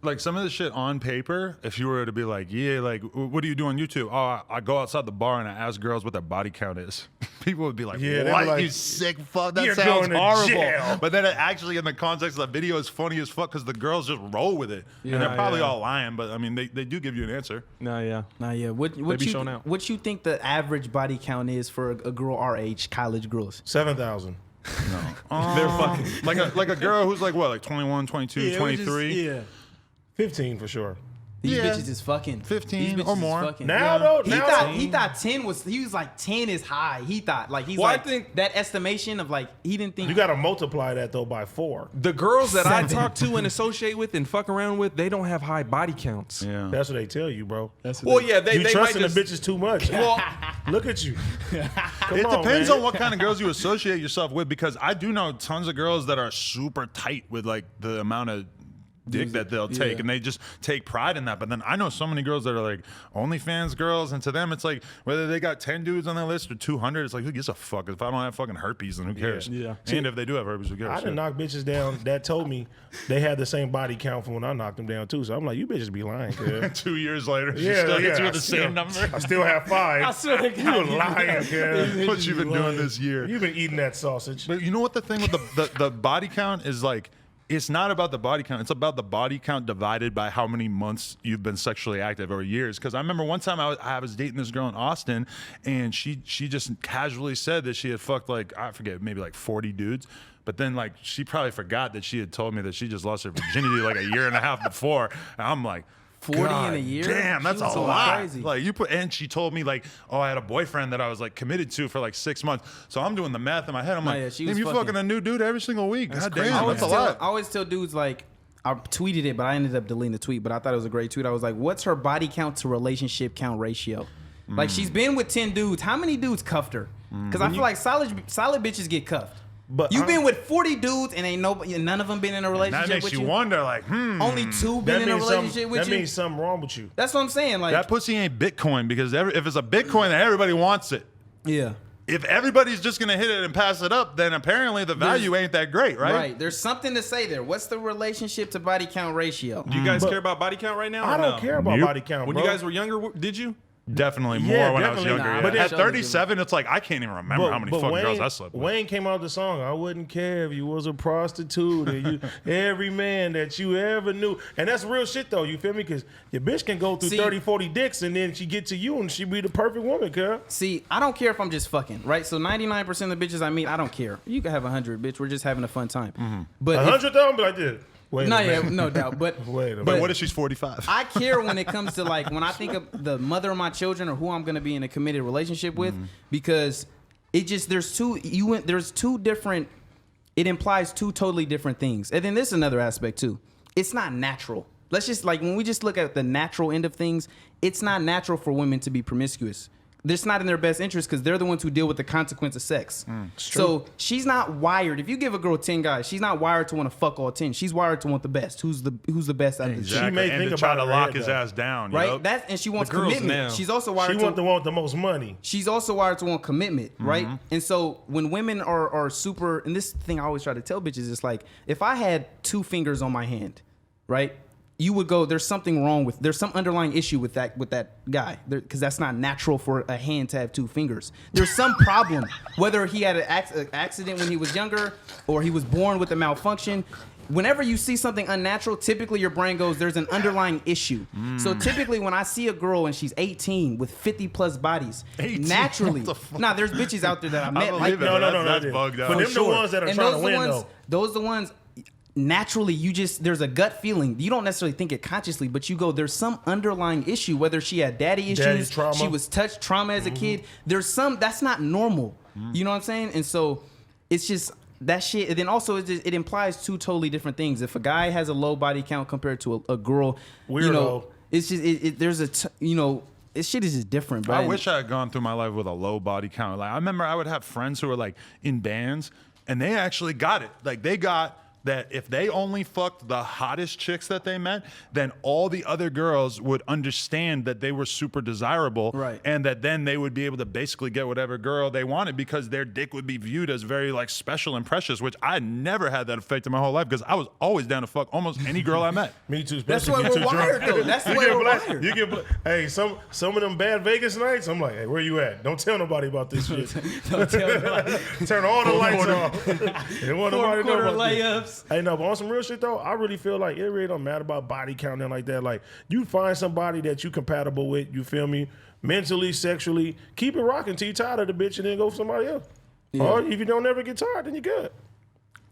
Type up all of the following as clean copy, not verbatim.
like some of the shit on paper, if you were to be like, yeah, like, what do you do on YouTube? Oh, I go outside the bar and I ask girls what their body count is. People would be like, what, like, you sick fuck? That sounds horrible. But then it actually, in the context of the video, is funny as fuck because the girls just roll with it. And they're probably all lying, but I mean, they do give you an answer. Nah, yeah. What you think the average body count is for a girl our age, college girls? 7,000. No. They're fucking like a girl who's like what, like 21, 22, 23? 15 for sure. These bitches is fucking 15 or more. Now though, he thought 10 was. He was like 10 is high. He thought like he's like, I think that estimation of like he didn't think you got to multiply that though by 4. The girls that I talk to and associate with and fuck around with, they don't have high body counts. Yeah, that's what they tell you, bro. They you trusting the bitches too much. Well, look at you. It depends on what kind of girls you associate yourself with, because I do know tons of girls that are super tight with like the amount of dick that they'll take, and they just take pride in that. But then I know so many girls that are like OnlyFans girls, and to them it's like whether they got 10 dudes on their list or 200, it's like, who gives a fuck? If I don't have fucking herpes, then who cares? And if they do have herpes, who cares? I done knocked bitches down that told me they had the same body count from when I knocked them down too. So I'm like, you bitches be lying, kid. 2 years later, she still hits you with the same number. I still have 5. I swear to God, you lying, kid. What you been doing this year? You've been eating that sausage. But you know what the thing with the body count is like? It's not about the body count. It's about the body count divided by how many months you've been sexually active or years. Because I remember one time I was dating this girl in Austin, and she just casually said that she had fucked like, I forget, maybe like 40 dudes. But then like she probably forgot that she had told me that she just lost her virginity like a year and a half before. And I'm like, 40 in a year? Damn, that's a lot. Crazy. Like and she told me like, oh, I had a boyfriend that I was like committed to for like 6 months. So I'm doing the math in my head. I'm like, damn, you fucking a new dude every single week. God damn, that's a lot. I always tell dudes like, I tweeted it, but I ended up deleting the tweet. But I thought it was a great tweet. I was like, what's her body count to relationship count ratio? Like she's been with 10 dudes. How many dudes cuffed her? Because I feel like solid bitches get cuffed. But you've been with 40 dudes and none of them been in a relationship with you. That makes you wonder, like, only 2 been in a relationship with you. That means something wrong with you. That's what I'm saying. Like that pussy ain't Bitcoin, because if it's a Bitcoin, then everybody wants it. Yeah. If everybody's just gonna hit it and pass it up, then apparently the value ain't that great, right? Right. There's something to say there. What's the relationship to body count ratio? Do you guys care about body count right now? I don't care about body count. When you guys were younger, did you? Definitely more when I was younger. Nah, but at 37, it's like I can't even remember how many fucking girls I slept with. Wayne came out with the song, I wouldn't care if you was a prostitute and you every man that you ever knew. And that's real shit though, you feel me? Because your bitch can go through 30, 40 dicks and then she get to you and she be the perfect woman, girl. See, I don't care if I'm just fucking, right? So 99% of the bitches I meet, I don't care. You can have 100, bitch. We're just having a fun time. But 100 though, but I did. No doubt. But but what if she's 45? I care when it comes to like when I think of the mother of my children or who I'm gonna be in a committed relationship with, because it just there's two different. It implies 2 totally different things, and then there's another aspect too. It's not natural. Let's just like when we just look at the natural end of things, it's not natural for women to be promiscuous. It's not in their best interest because they're the ones who deal with the consequence of sex. So she's not wired. If you give a girl 10 guys, she's not wired to want to fuck all 10. She's wired to want the best. Who's the best out of the 10? She may think to try to lock his ass down, right? And she wants commitment. Now. She's also wired to want the most money. She's also wired to want commitment, right? And so when women are super, and this thing I always try to tell bitches is like, if I had 2 fingers on my hand, right? You would go, there's something wrong there's some underlying issue with that guy, because that's not natural for a hand to have 2 fingers. There's some problem, whether he had an accident when he was younger or he was born with a malfunction. Whenever you see something unnatural, typically your brain goes, there's an underlying issue. So typically when I see a girl and she's 18 with 50 plus bodies, 18? Naturally, there's bitches out there that I met. Like, no, that's bugged out. But them the ones that are trying to win though. Those the ones. Naturally, there's a gut feeling. You don't necessarily think it consciously, but you go, there's some underlying issue, whether she had daddy issues, she was touched, trauma as a kid. There's that's not normal. You know what I'm saying? And so it's just that shit. And then also it implies 2 totally different things. If a guy has a low body count compared to a girl, it's just, there's this shit is just different, bro. I wish I had gone through my life with a low body count. Like I remember I would have friends who were like in bands and they actually got it. Like they got that if they only fucked the hottest chicks that they met, then all the other girls would understand that they were super desirable, Right. and that then they would be able to basically get whatever girl they wanted because their dick would be viewed as very like special and precious, which I never had that effect in my whole life because I was always down to fuck almost any girl I met. Me too. That's especially why if you we're too wired, drunk. though. That's the You way get we're black- wired. You get hey, some of them bad Vegas nights. I'm like, hey, where you at? Don't tell nobody about this shit. Don't tell nobody. Turn all the lights off. They want nobody to know Quarter about this. layups. Hey, no, but on some real shit though, I really feel like it really don't matter about body count and like that. Like you find somebody that you compatible with, you feel me, mentally, sexually, keep it rocking till you tired of the bitch and then go for somebody else. Yeah. Or if you don't ever get tired, then you're good.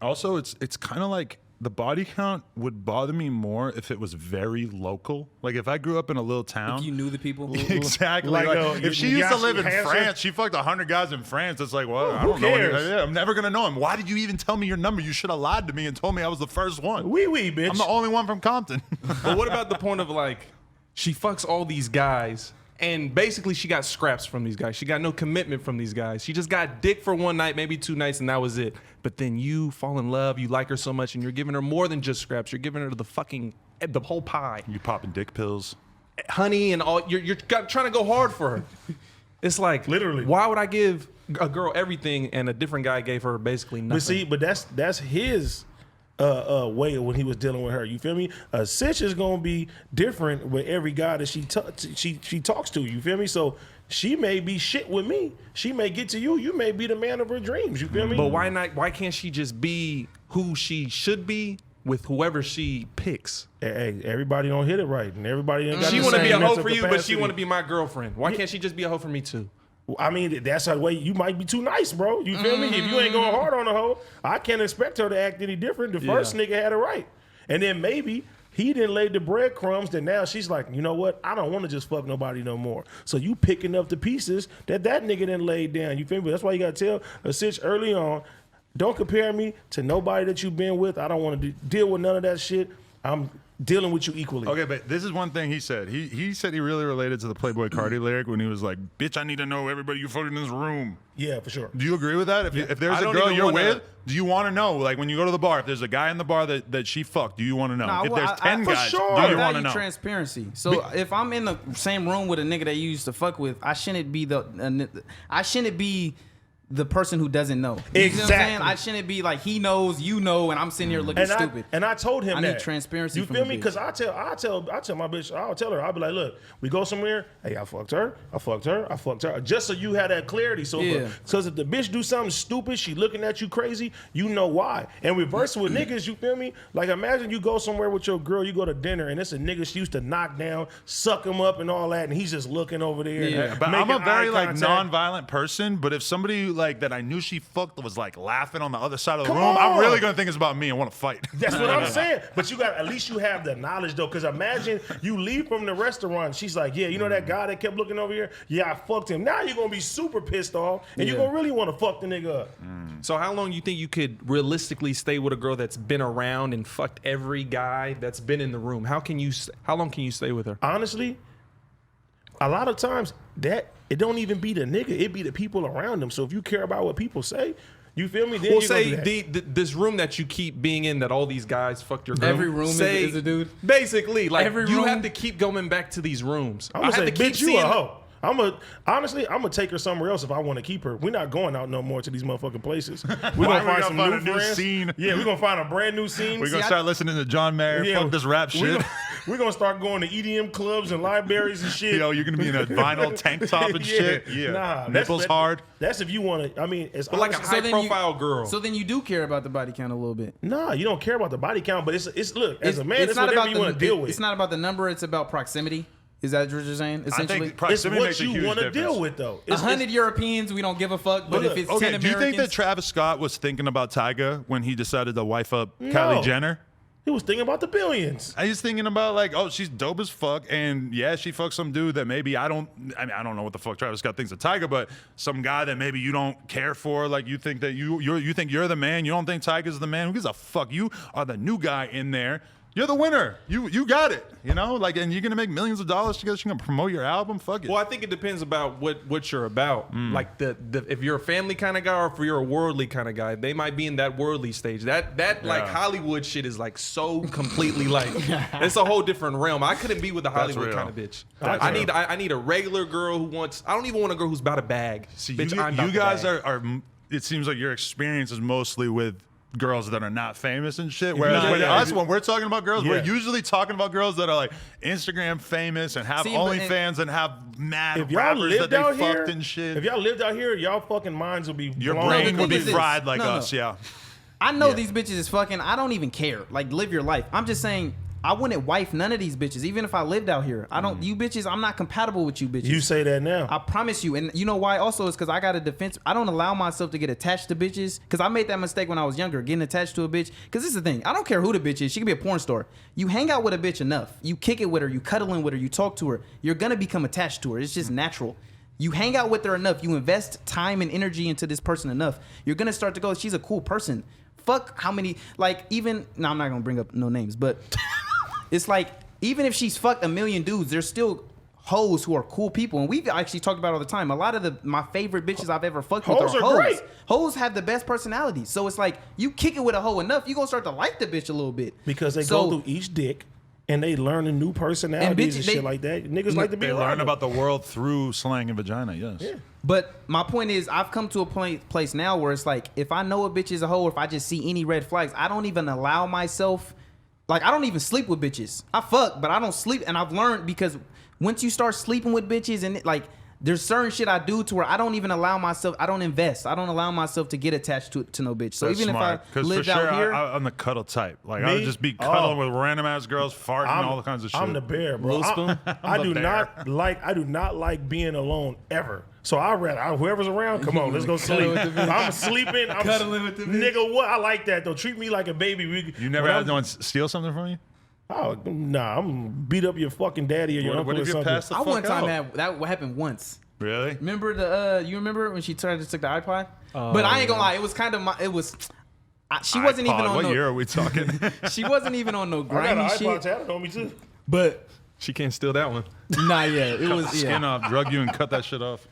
Also, it's kind of like the body count would bother me more if it was very local. Like if I grew up in a little town. If you knew the people. Exactly. Like, If she used to live in Hansen? France, she fucked 100 guys in France. It's like, well, I who don't know. cares? I'm never gonna know him. Why did you even tell me your number? You should have lied to me and told me I was the first one. Wee wee, bitch. I'm the only one from Compton. But what about the point of like, she fucks all these guys, and basically she got scraps from these guys. She got no commitment from these guys. She just got dick for one night, maybe 2 nights, and that was it. But then you fall in love, you like her so much, and you're giving her more than just scraps. You're giving her the whole pie, You popping dick pills. honey, and all. You're trying to go hard for her. It's like Literally. Why would I give a girl everything and a different guy gave her basically nothing? But see, but that's his way when he was dealing with her. You feel me? A sitch is gonna be different with every guy that she talks to. You feel me? So she may be shit with me. She may get to you. You may be the man of her dreams. You feel me? But why not? Why can't she just be who she should be with whoever she picks? Hey, everybody don't hit it right, and everybody ain't got She the want to same be a hoe mental for you, but she capacity. want to be my girlfriend. Why can't she just be a hoe for me too? I mean, that's her way. You might be too nice, bro. You feel me? If you ain't going hard on a hoe, I can't expect her to act any different. The first nigga had it right. And then maybe he didn't lay the breadcrumbs that now she's like, you know what? I don't want to just fuck nobody no more. So you picking up the pieces that nigga didn't lay down. You feel me? That's why you got to tell a sitch early on, don't compare me to nobody that you've been with. I don't want to deal with none of that shit. I'm dealing with you equally. Okay, but this is one thing he said. He said he really related to the Playboy Cardi lyric when he was like, "Bitch, I need to know everybody you fucked in this room." Yeah, for sure. Do you agree with that? If there's I a don't girl even you're wanna- with, do you want to know? Like when you go to the bar, if there's a guy in the bar that she fucked, do you want to know? Nah, if well, there's I- 10 for guys, sure. do I you want to value know? transparency. So if I'm in the same room with a nigga that you used to fuck with, I shouldn't be the person who doesn't know. You know what I'm saying? Exactly. I shouldn't be like he knows, you know, and I'm sitting here looking stupid. I told him I that. need transparency You from feel the me? bitch. Because I tell my bitch, I'll tell her, I'll be like, look, we go somewhere. Hey, I fucked her. Just so you have that clarity. So Yeah. because if the bitch do something stupid, she looking at you crazy, you know why. And reverse with niggas, you feel me? Like imagine you go somewhere with your girl, you go to dinner, and it's a nigga she used to knock down, suck him up, and all that, and he's just looking over there. Yeah. and But I'm a making very eye like contact. non-violent person. But if somebody like that I knew she fucked was like laughing on the other side of the Come room, I'm on. really gonna think it's about me and want to fight. That's what I'm saying. But you got at least you have the knowledge though. Because imagine you leave from the restaurant. She's like, yeah, you know that guy that kept looking over here? Yeah, I fucked him. Now you're gonna be super pissed off, and you're Yeah. gonna really want to fuck the nigga up. So how long you think you could realistically stay with a girl that's been around and fucked every guy that's been in the room? How long can you stay with her? Honestly, a lot of times that it don't even be the nigga. It be the people around him. So if you care about what people say, you feel me? Then Well, you gonna say do that. this room that you keep being in that all these guys fucked your girl. Every room is a dude? Basically, like Every you room? have to keep going back to these rooms. I'm gonna I have say, to keep bitch, you a seeing. hoe. Honestly, I'm gonna take her somewhere else if I want to keep her. We're not going out no more to these motherfucking places. We're Why gonna we find gonna some find new a new friends. scene? Yeah, we're gonna find a brand new scene. We're gonna start listening to John Mayer. Fuck this rap shit. We're gonna start going to EDM clubs and libraries and shit. Yo, you're gonna be in a vinyl tank top and shit. Yeah, Nah, nipples hard. That's if you want to. I mean, it's But like a honestly- high then you- profile girl. So then you do care about the body count a little bit. Nah, you don't care about the body count, but it's look as a man, it's not whatever about you want to deal with. It's not about the number. It's about proximity. Is that what you're saying? I Essentially, think It's proximity what makes a you huge want to difference. deal with, though. It's 100 Europeans, we don't give a fuck. But Look, if it's Okay, 10 do you Americans, think that Travis Scott was thinking about Tyga when he decided to wife up No. Kylie Jenner? He was thinking about the billions. I was thinking about like, oh, she's dope as fuck, and yeah, she fucked some dude that maybe I don't know what the fuck Travis Scott thinks of Tyga, but some guy that maybe you don't care for, like you think that you think you're the man, you don't think Tyga's the man. Who gives a fuck? You are the new guy in there. You're the winner. You got it. You know, like, and you're gonna make millions of dollars together. You're gonna promote your album. Fuck it. Well, I think it depends about what you're about. Like the if you're a family kind of guy or if you're a worldly kind of guy, they might be in that worldly stage. That like Hollywood shit is like so completely like it's a whole different realm. I couldn't be with a Hollywood real. kind of bitch. That's I real. need a regular girl who wants. I don't even want a girl who's about a bag. See, Bitch, you, I'm about you the guys bag. are. It seems like your experience is mostly with girls that are not famous and shit. Whereas Yeah, with yeah, us, yeah. when we're talking about girls, we're Yeah. usually talking about girls that are like Instagram famous and have See, but- OnlyFans and have mad If y'all rappers that lived they out here, fucked and shit. if y'all lived out here, y'all fucking minds would be Your blown. brain the would thing be is this. fried like No, no. us. Yeah. I know Yeah. these bitches is fucking. I don't even care. Like, live your life. I'm just saying, I wouldn't wife none of these bitches, even if I lived out here. I don't. You bitches, I'm not compatible with you bitches. You say that now. I promise you. And you know why? Also, is because I got a defense. I don't allow myself to get attached to bitches because I made that mistake when I was younger, getting attached to a bitch. Because this is the thing. I don't care who the bitch is. She could be a porn star. You hang out with a bitch enough. You kick it with her. You cuddling with her. You talk to her. You're gonna become attached to her. It's just natural. You hang out with her enough. You invest time and energy into this person enough. You're gonna start to go. She's a cool person. Fuck how many like even. No, I'm not gonna bring up no names, but. It's like, even if she's fucked a million dudes, there's still hoes who are cool people. And we've actually talked about it all the time. A lot of my favorite bitches I've ever fucked with Hoes are are hoes. great. Hoes have the best personalities. So it's like, you kick it with a hoe enough, you gonna start to like the bitch a little bit. Because they So- go through each dick and they learn a new personalities and, bitches, shit like that. Niggas like to be They around learn them. about the world through slang and vagina. Yes. Yeah. But my point is, I've come to a place now where it's like, if I know a bitch is a hoe, or if I just see any red flags, I don't even allow myself. Like, I don't even sleep with bitches. I fuck, but I don't sleep. And I've learned, because once you start sleeping with bitches, and like, there's certain shit I do to where I don't even allow myself. I don't invest. I don't allow myself to get attached to no bitch. So That's even smart. if I 'Cause lived for sure, out here, I'm the cuddle type. Like, I would Me? just be cuddling Oh. with random ass girls, farting, all kinds of shit. I'm the bear, bro. Little spoon? I the do bear. I do not like being alone ever. So I rather whoever's around, come on, let's go sleep. I'm sleeping. I'm Cuddling with the bitch. nigga. What? I like that though. Treat me like a baby. You never had no one steal something from you? Oh nah, I'm gonna beat up your fucking daddy or your uncle What or if you something. passed the I fuck one time out? had that happened once. Really? Remember you remember when she tried to take the iPod? But I ain't gonna lie, it was kind of she wasn't even iPod, on what no. year are we talking? She wasn't even on no I got grimy an shit. iPod tatted on me too. But She can't steal that one. nah, yeah, it was Skin yeah. off, drug you and cut that shit off.